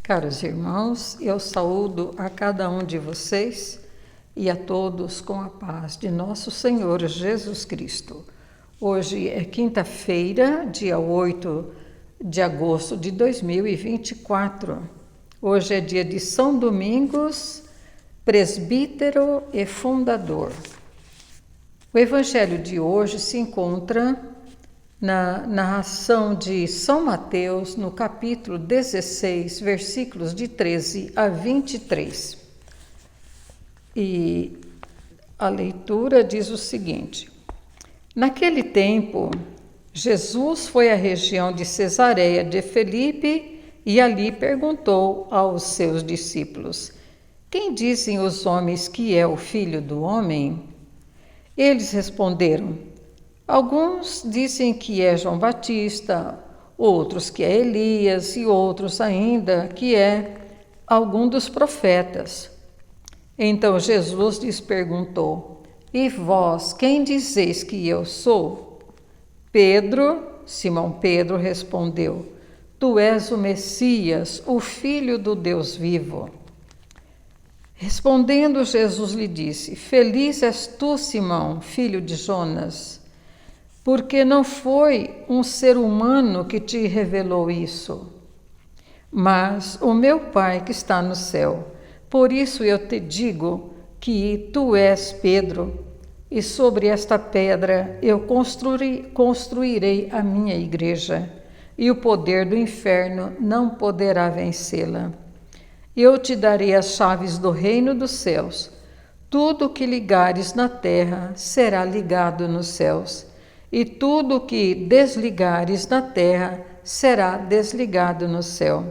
Caros irmãos, eu saúdo a cada um de vocês e a todos com a paz de nosso Senhor Jesus Cristo. Hoje é quinta-feira, dia 8 de agosto de 2024. Hoje é dia de São Domingos, presbítero e fundador. O evangelho de hoje se encontra na narração de São Mateus, no capítulo 16, versículos de 13 a 23. E a leitura diz o seguinte: Naquele tempo, Jesus foi à região de Cesareia de Filipe e ali perguntou aos seus discípulos: Quem dizem os homens que é o Filho do Homem? Eles responderam: Alguns dizem que é João Batista, outros que é Elias e outros ainda que é algum dos profetas. Então Jesus lhes perguntou: E vós, quem dizeis que eu sou? Simão Pedro respondeu: Tu és o Messias, o Filho do Deus vivo. Respondendo, Jesus lhe disse: Feliz és tu, Simão, filho de Jonas, porque não foi um ser humano que te revelou isso, mas o meu Pai que está no céu. Por isso eu te digo que tu és Pedro, e sobre esta pedra eu construirei a minha igreja, e o poder do inferno não poderá vencê-la. Eu te darei as chaves do reino dos céus. Tudo o que ligares na terra será ligado nos céus, e tudo o que desligares na terra será desligado no céu.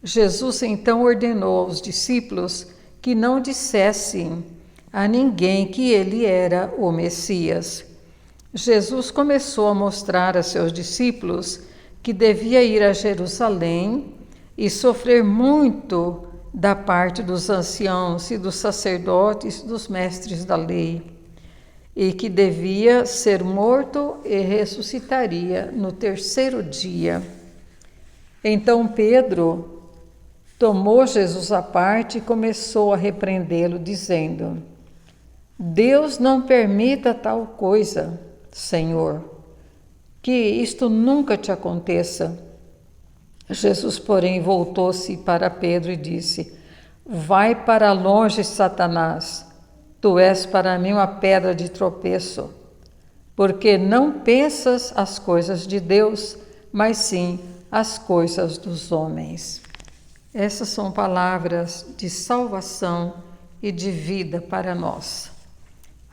Jesus então ordenou aos discípulos que não dissessem a ninguém que ele era o Messias. Jesus começou a mostrar a seus discípulos que devia ir a Jerusalém e sofrer muito da parte dos anciãos e dos sacerdotes, dos mestres da lei, e que devia ser morto e ressuscitaria no terceiro dia. Então Pedro tomou Jesus à parte e começou a repreendê-lo, dizendo: Deus não permita tal coisa, Senhor, que isto nunca te aconteça. Jesus, porém, voltou-se para Pedro e disse: Vai para longe, Satanás. Tu és para mim uma pedra de tropeço, porque não pensas as coisas de Deus, mas sim as coisas dos homens. Essas são palavras de salvação e de vida para nós.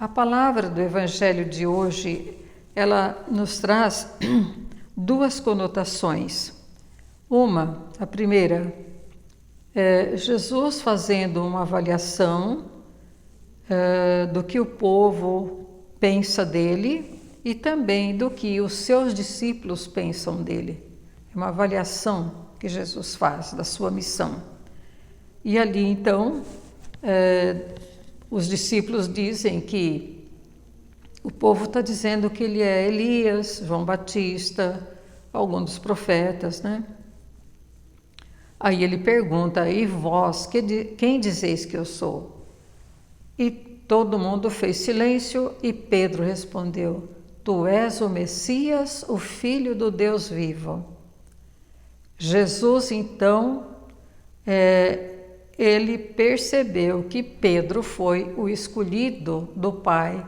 A palavra do Evangelho de hoje, ela nos traz duas conotações. A primeira, é Jesus fazendo uma avaliação do que o povo pensa dele e também do que os seus discípulos pensam dele. É uma avaliação que Jesus faz da sua missão. E ali, então, os discípulos dizem que o povo está dizendo que ele é Elias, João Batista, algum dos profetas, né? Aí ele pergunta: E vós, quem dizeis que eu sou? E todo mundo fez silêncio e Pedro respondeu: Tu és o Messias, o Filho do Deus vivo. Jesus, então, ele percebeu que Pedro foi o escolhido do Pai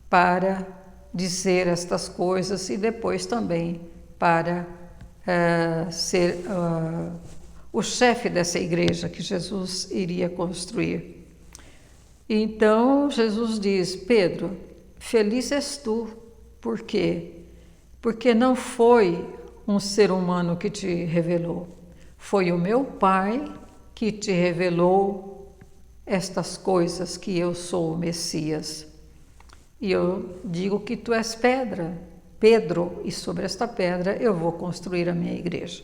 para dizer estas coisas e depois também para ser o chefe dessa igreja que Jesus iria construir. Então Jesus diz: Pedro, feliz és tu. Por quê? Porque não foi um ser humano que te revelou, foi o meu Pai que te revelou estas coisas, que eu sou o Messias. E eu digo que tu és Pedro, e sobre esta pedra eu vou construir a minha igreja.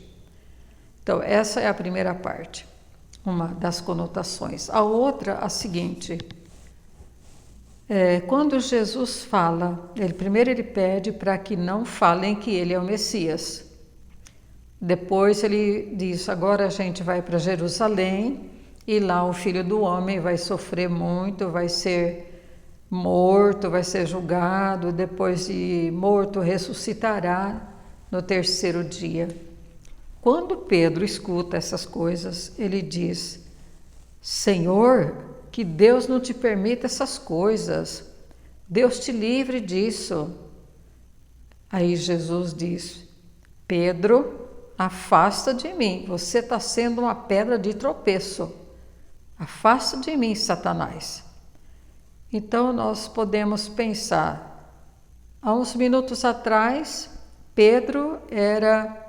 Então essa é a primeira parte, uma das conotações. A outra, a seguinte: quando Jesus fala, primeiro ele pede para que não falem que ele é o Messias. Depois ele diz, agora a gente vai para Jerusalém e lá o Filho do Homem vai sofrer muito, vai ser morto, vai ser julgado, depois de morto ressuscitará no terceiro dia. Quando Pedro escuta essas coisas, ele diz, Senhor, que Deus não te permita essas coisas, Deus te livre disso. Aí Jesus diz, Pedro, afasta de mim, você está sendo uma pedra de tropeço. Afasta de mim, Satanás. Então nós podemos pensar, há uns minutos atrás, Pedro era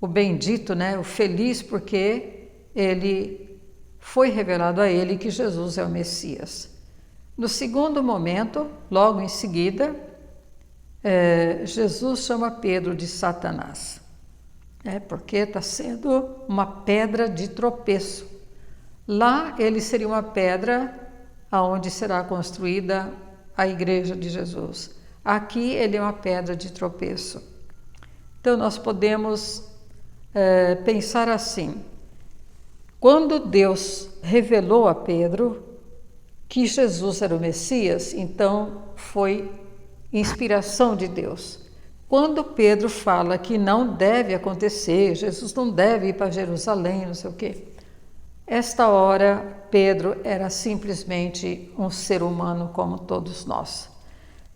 o bendito, né? O feliz, porque ele foi revelado a ele que Jesus é o Messias. No segundo momento, logo em seguida, Jesus chama Pedro de Satanás. Porque está sendo uma pedra de tropeço. Lá ele seria uma pedra aonde será construída a igreja de Jesus. Aqui ele é uma pedra de tropeço. Então nós podemos pensar assim, quando Deus revelou a Pedro que Jesus era o Messias, então foi inspiração de Deus. Quando Pedro fala que não deve acontecer, Jesus não deve ir para Jerusalém, não sei o quê, esta hora Pedro era simplesmente um ser humano como todos nós.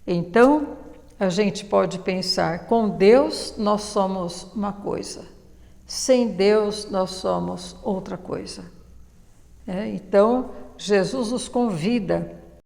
Então a gente pode pensar, com Deus nós somos uma coisa, sem Deus nós somos outra coisa. Então Jesus nos convida